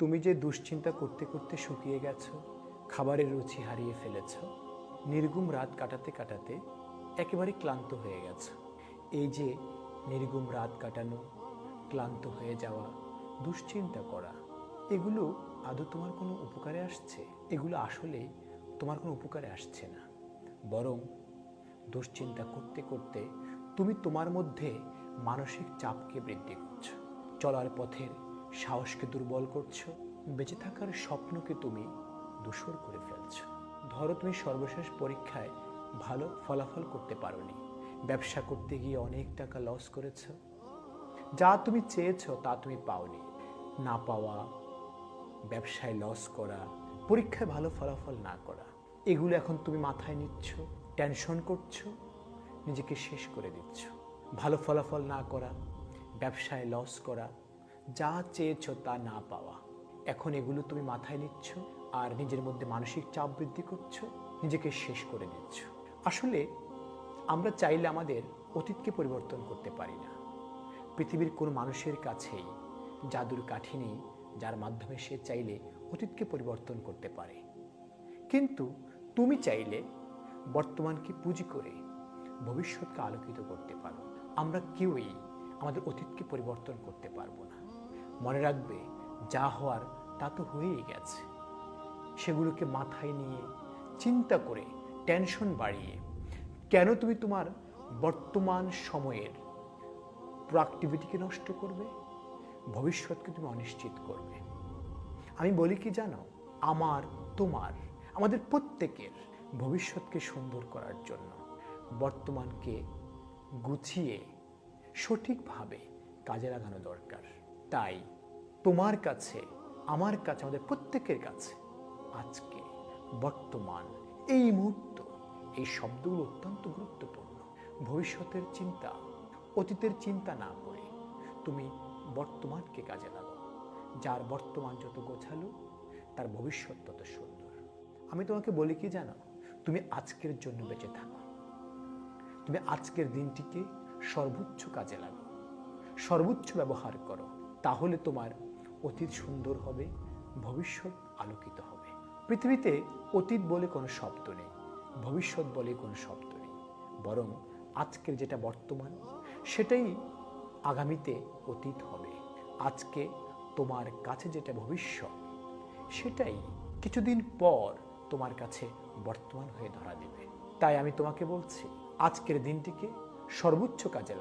তুমি যে দুশ্চিন্তা করতে করতে শুকিয়ে গেছো, খাবারের রুচি হারিয়ে ফেলেছ, নির্ঘুম রাত কাটাতে কাটাতে একেবারে ক্লান্ত হয়ে গেছো। এই যে নির্ঘুম রাত কাটানো, ক্লান্ত হয়ে যাওয়া, দুশ্চিন্তা করা, এগুলো আদৌ তোমার কোনো উপকারে আসছে? এগুলো আসলে তোমার কোনো উপকারে আসছে না, বরং দুশ্চিন্তা করতে করতে তুমি তোমার মধ্যে মানসিক চাপকে বৃদ্ধি করছো, চলার পথের সাহসকে দুর্বল করছো, বেঁচে থাকার স্বপ্নকে তুমি ধূসর করে ফেলছো। ধরো তুমি সর্বশেষ পরীক্ষায় ভালো ফলাফল করতে পারোনি, ব্যবসা করতে গিয়ে অনেক টাকা লস করেছো, যা তুমি চেয়েছো তা তুমি পাওনি। না পাওয়া, ব্যবসায় লস করা, পরীক্ষায় ভালো ফলাফল না করা, এগুলো এখন তুমি মাথায় নিচ্ছ, টেনশন করছো, নিজেকে শেষ করে দিচ্ছ। ভালো ফলাফল না করা, ব্যবসায় লস করা, যা চেয়েছো তা না পাওয়া, এখন এগুলো তুমি মাথায় নিচ্ছ আর নিজের মধ্যে মানসিক চাপ বৃদ্ধি করছো, নিজেকে শেষ করে দিচ্ছ। আসলে আমরা চাইলে আমাদের অতীতকে পরিবর্তন করতে পারি না। পৃথিবীর কোনো মানুষের কাছেই জাদুর কাঠি নেই যার মাধ্যমে সে চাইলে অতীতকে পরিবর্তন করতে পারে। কিন্তু তুমি চাইলে বর্তমানকে পুঁজি করে ভবিষ্যৎকে আলোকিত করতে পারো। আমরা কেউই আমাদের অতীতকে পরিবর্তন করতে পারবো না। মনে রাখবে, যা হওয়ার তা তো হয়েই গেছে। সেগুলোকে মাথায় নিয়ে চিন্তা করে টেনশন বাড়িয়ে কেন তুমি তোমার বর্তমান সময়ের প্রোডাক্টিভিটিকে নষ্ট করবে, ভবিষ্যৎকে তুমি অনিশ্চিত করবে? আমি বলি কি জানো, আমার, তোমার, আমাদের প্রত্যেকের ভবিষ্যৎকে সুন্দর করার জন্য বর্তমানকে গুছিয়ে সঠিকভাবে কাজে লাগানো দরকার। তাই তোমার কাছে, আমার কাছে, আমাদের প্রত্যেকের কাছে আজকে, বর্তমান, এই মুহূর্ত, এই শব্দগুলো অত্যন্ত গুরুত্বপূর্ণ। ভবিষ্যতের চিন্তা, অতীতের চিন্তা না করে তুমি বর্তমানকে কাজে লাগাও। যার বর্তমান যত গোছালো, তার ভবিষ্যৎ তত সুন্দর। আমি তোমাকে বলি কি জানো, তুমি আজকের জন্য বেঁচে থাকো। তুমি আজকের দিনটিকে সর্বোচ্চ কাজে লাগাও, সর্বোচ্চ ব্যবহার করো। তাহলে তোমার অতীত সুন্দর হবে, ভবিষ্যৎ আলোকিত হবে। পৃথিবীতে অতীত বলে কোনো শব্দ নেই, ভবিষ্যৎ বলে কোনো শব্দ নেই, বরং আজকের যেটা বর্তমান, সেটাই আগামীতে অতীত হবে। আজকে তোমার কাছে যেটা ভবিষ্যৎ, সেটাই কিছুদিন পর তোমার কাছে বর্তমান হয়ে ধরা দেবে। তাই আমি তোমাকে বলছি, আজকের দিনটিকে সর্বোচ্চ কাজে লাগাও।